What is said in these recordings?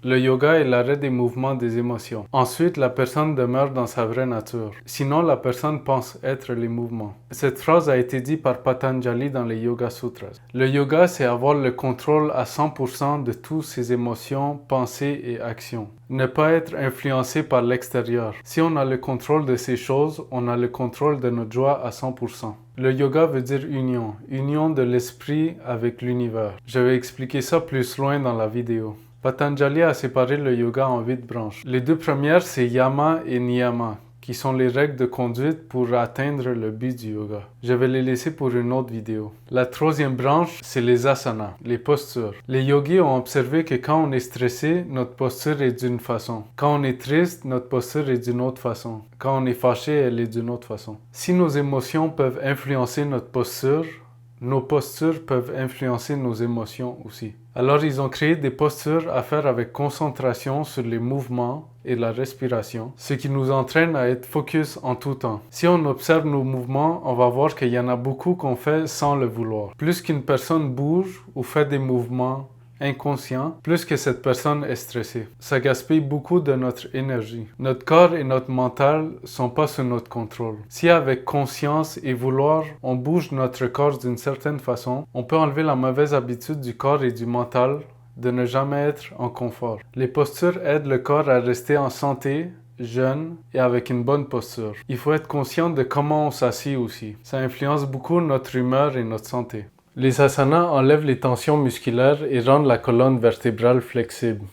Le yoga est l'arrêt des mouvements des émotions. Ensuite, la personne demeure dans sa vraie nature. Sinon, la personne pense être les mouvements. Cette phrase a été dite par Patanjali dans les Yoga Sutras. Le yoga, c'est avoir le contrôle à 100% de toutes ses émotions, pensées et actions. Ne pas être influencé par l'extérieur. Si on a le contrôle de ces choses, on a le contrôle de notre joie à 100%. Le yoga veut dire union, union de l'esprit avec l'univers. Je vais expliquer ça plus loin dans la vidéo. Patanjali a séparé le yoga en 8 branches. Les deux premières, c'est yama et niyama, qui sont les règles de conduite pour atteindre le but du yoga. Je vais les laisser pour une autre vidéo. La troisième branche, c'est les asanas, les postures. Les yogis ont observé que quand on est stressé, notre posture est d'une façon. Quand on est triste, notre posture est d'une autre façon. Quand on est fâché, elle est d'une autre façon. Si nos émotions peuvent influencer notre posture, nos postures peuvent influencer nos émotions aussi. Alors ils ont créé des postures à faire avec concentration sur les mouvements et la respiration, ce qui nous entraîne à être focus en tout temps. Si on observe nos mouvements, on va voir qu'il y en a beaucoup qu'on fait sans le vouloir. Plus qu'une personne bouge ou fait des mouvements inconscient, plus que cette personne est stressée. Ça gaspille beaucoup de notre énergie. Notre corps et notre mental sont pas sous notre contrôle. Si avec conscience et vouloir, on bouge notre corps d'une certaine façon, on peut enlever la mauvaise habitude du corps et du mental de ne jamais être en confort. Les postures aident le corps à rester en santé, jeune et avec une bonne posture. Il faut être conscient de comment on s'assied aussi. Ça influence beaucoup notre humeur et notre santé. Les asanas enlèvent les tensions musculaires et rendent la colonne vertébrale flexible.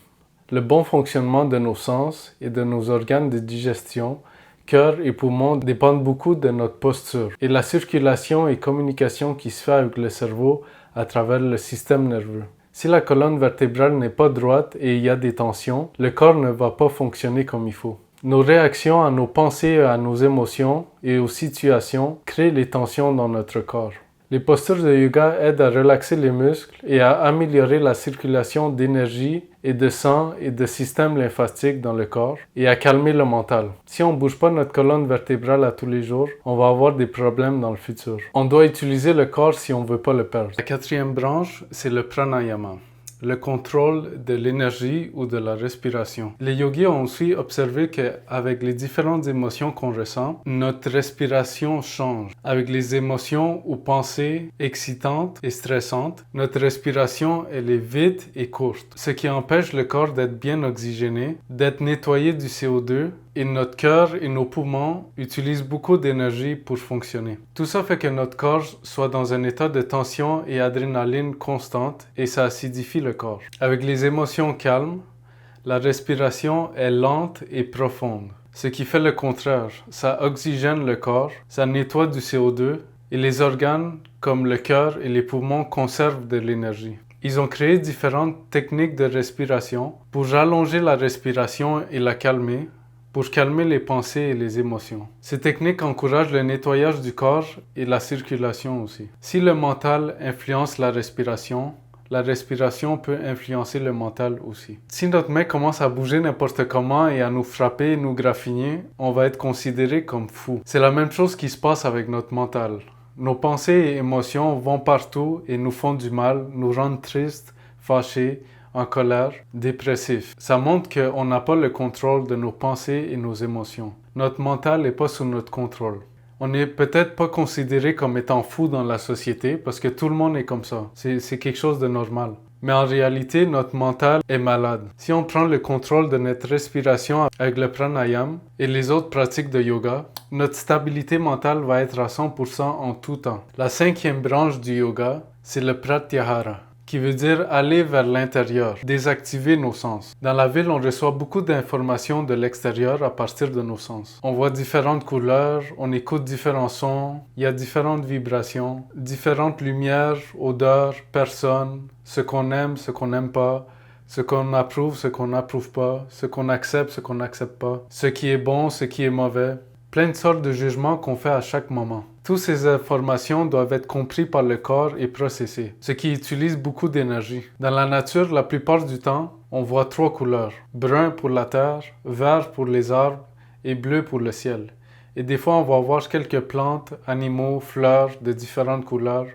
Le bon fonctionnement de nos sens et de nos organes de digestion, cœur et poumons dépendent beaucoup de notre posture et la circulation et communication qui se fait avec le cerveau à travers le système nerveux. Si la colonne vertébrale n'est pas droite et il y a des tensions, le corps ne va pas fonctionner comme il faut. Nos réactions à nos pensées et à nos émotions et aux situations créent les tensions dans notre corps. Les postures de yoga aident à relaxer les muscles et à améliorer la circulation d'énergie et de sang et de système lymphatique dans le corps et à calmer le mental. Si on ne bouge pas notre colonne vertébrale à tous les jours, on va avoir des problèmes dans le futur. On doit utiliser le corps si on ne veut pas le perdre. La quatrième branche, c'est le pranayama, le contrôle de l'énergie ou de la respiration. Les yogis ont aussi observé qu'avec les différentes émotions qu'on ressent, notre respiration change. Avec les émotions ou pensées excitantes et stressantes, notre respiration elle est vite et courte, ce qui empêche le corps d'être bien oxygéné, d'être nettoyé du CO2, et notre cœur et nos poumons utilisent beaucoup d'énergie pour fonctionner. Tout ça fait que notre corps soit dans un état de tension et adrénaline constante et ça acidifie le corps. Avec les émotions calmes, la respiration est lente et profonde, ce qui fait le contraire. Ça oxygène le corps, ça nettoie du CO2 et les organes comme le cœur et les poumons conservent de l'énergie. Ils ont créé différentes techniques de respiration pour rallonger la respiration et la calmer, pour calmer les pensées et les émotions. Ces techniques encouragent le nettoyage du corps et la circulation aussi. Si le mental influence la respiration peut influencer le mental aussi. Si notre main commence à bouger n'importe comment et à nous frapper et nous graffiner, on va être considéré comme fou. C'est la même chose qui se passe avec notre mental. Nos pensées et émotions vont partout et nous font du mal, nous rendent tristes, fâchés, en colère, dépressif. Ça montre qu'on n'a pas le contrôle de nos pensées et nos émotions. Notre mental n'est pas sous notre contrôle. On n'est peut-être pas considéré comme étant fou dans la société parce que tout le monde est comme ça. C'est quelque chose de normal. Mais en réalité, notre mental est malade. Si on prend le contrôle de notre respiration avec le pranayama et les autres pratiques de yoga, notre stabilité mentale va être à 100% en tout temps. La cinquième branche du yoga, c'est le pratyahara, qui veut dire aller vers l'intérieur, désactiver nos sens. Dans la ville, on reçoit beaucoup d'informations de l'extérieur à partir de nos sens. On voit différentes couleurs, on écoute différents sons, il y a différentes vibrations, différentes lumières, odeurs, personnes, ce qu'on aime, ce qu'on n'aime pas, ce qu'on approuve, ce qu'on n'approuve pas, ce qu'on accepte, ce qu'on n'accepte pas, ce qui est bon, ce qui est mauvais. Plein de sortes de jugements qu'on fait à chaque moment. Toutes ces informations doivent être comprises par le corps et processées, ce qui utilise beaucoup d'énergie. Dans la nature, la plupart du temps, on voit 3 couleurs. Brun pour la terre, vert pour les arbres et bleu pour le ciel. Et des fois, on va voir quelques plantes, animaux, fleurs de différentes couleurs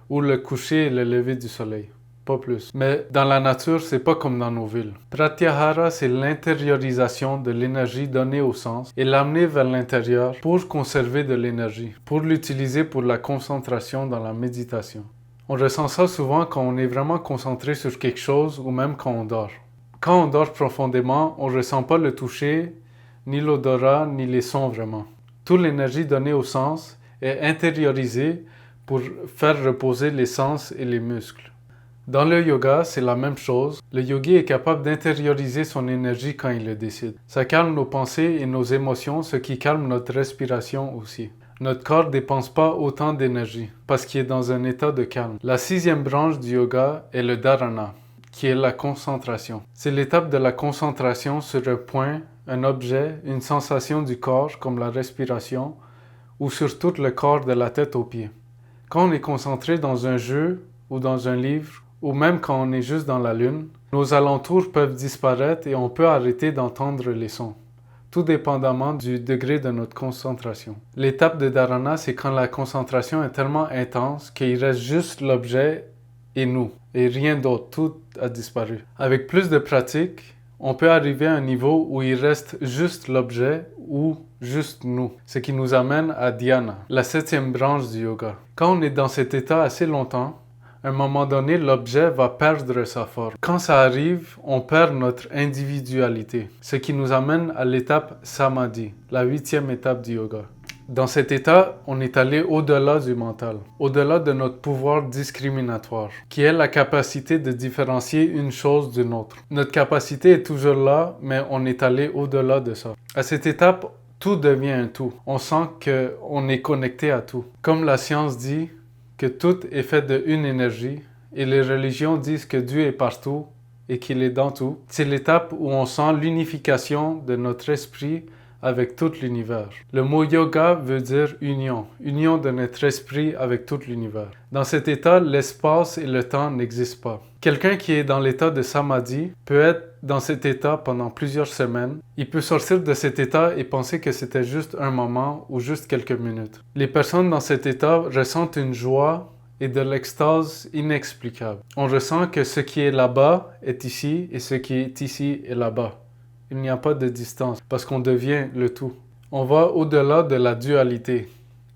ou le coucher et le lever du soleil. pas plus. Mais dans la nature, c'est pas comme dans nos villes. Pratyahara, c'est l'intériorisation de l'énergie donnée au sens et l'amener vers l'intérieur pour conserver de l'énergie, pour l'utiliser pour la concentration dans la méditation. On ressent ça souvent quand on est vraiment concentré sur quelque chose ou même quand on dort. Quand on dort profondément, on ne ressent pas le toucher, ni l'odorat, ni les sons vraiment. Toute l'énergie donnée au sens est intériorisée pour faire reposer les sens et les muscles. Dans le yoga, c'est la même chose. Le yogi est capable d'intérioriser son énergie quand il le décide. Ça calme nos pensées et nos émotions, ce qui calme notre respiration aussi. Notre corps ne dépense pas autant d'énergie parce qu'il est dans un état de calme. La 6e branche du yoga est le dharana, qui est la concentration. C'est l'étape de la concentration sur un point, un objet, une sensation du corps comme la respiration ou sur tout le corps de la tête aux pieds. Quand on est concentré dans un jeu ou dans un livre ou même quand on est juste dans la lune, nos alentours peuvent disparaître et on peut arrêter d'entendre les sons, tout dépendamment du degré de notre concentration. L'étape de dharana, c'est quand la concentration est tellement intense qu'il reste juste l'objet et nous, et rien d'autre, tout a disparu. Avec plus de pratique, on peut arriver à un niveau où il reste juste l'objet ou juste nous, ce qui nous amène à dhyana, la 7e branche du yoga. Quand on est dans cet état assez longtemps, à un moment donné, l'objet va perdre sa forme. Quand ça arrive, on perd notre individualité, ce qui nous amène à l'étape samadhi, la 8e étape du yoga. Dans cet état, on est allé au-delà du mental, au-delà de notre pouvoir discriminatoire, qui est la capacité de différencier une chose d'une autre. Notre capacité est toujours là, mais on est allé au-delà de ça. À cette étape, tout devient un tout. On sent qu'on est connecté à tout. Comme la science dit que tout est fait d'une énergie, et les religions disent que Dieu est partout et qu'il est dans tout, c'est l'étape où on sent l'unification de notre esprit avec tout l'univers. Le mot yoga veut dire union, union de notre esprit avec tout l'univers. Dans cet état, l'espace et le temps n'existent pas. Quelqu'un qui est dans l'état de samadhi peut être dans cet état pendant plusieurs semaines. Il peut sortir de cet état et penser que c'était juste un moment ou juste quelques minutes. Les personnes dans cet état ressentent une joie et de l'extase inexplicable. On ressent que ce qui est là-bas est ici et ce qui est ici est là-bas. Il n'y a pas de distance parce qu'on devient le tout. On va au-delà de la dualité.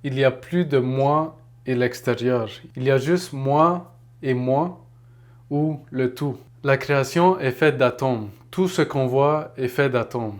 Il n'y a plus de moi et l'extérieur. Il y a juste moi et moi ou le tout. La création est faite d'atomes. Tout ce qu'on voit est fait d'atomes.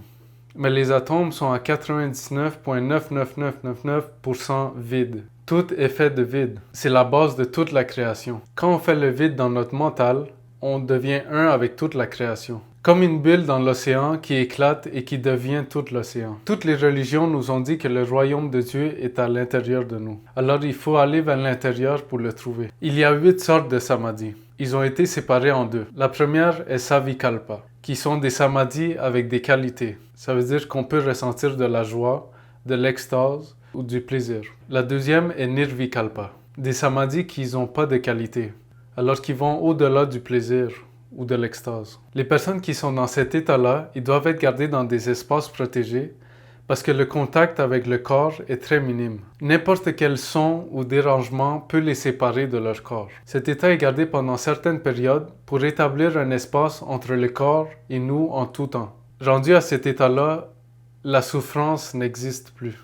Mais les atomes sont à 99,99999% vides. Tout est fait de vide. C'est la base de toute la création. Quand on fait le vide dans notre mental, on devient un avec toute la création. Comme une bulle dans l'océan qui éclate et qui devient tout l'océan. Toutes les religions nous ont dit que le royaume de Dieu est à l'intérieur de nous. Alors il faut aller vers l'intérieur pour le trouver. Il y a 8 sortes de samadhi. Ils ont été séparés en 2. La première est savikalpa, qui sont des samadhis avec des qualités. Ça veut dire qu'on peut ressentir de la joie, de l'extase ou du plaisir. La deuxième est nirvikalpa, des samadhis qui n'ont pas de qualité, alors qu'ils vont au-delà du plaisir ou de l'extase. Les personnes qui sont dans cet état-là, ils doivent être gardées dans des espaces protégés parce que le contact avec le corps est très minime. N'importe quel son ou dérangement peut les séparer de leur corps. Cet état est gardé pendant certaines périodes pour établir un espace entre le corps et nous en tout temps. Rendu à cet état-là, la souffrance n'existe plus.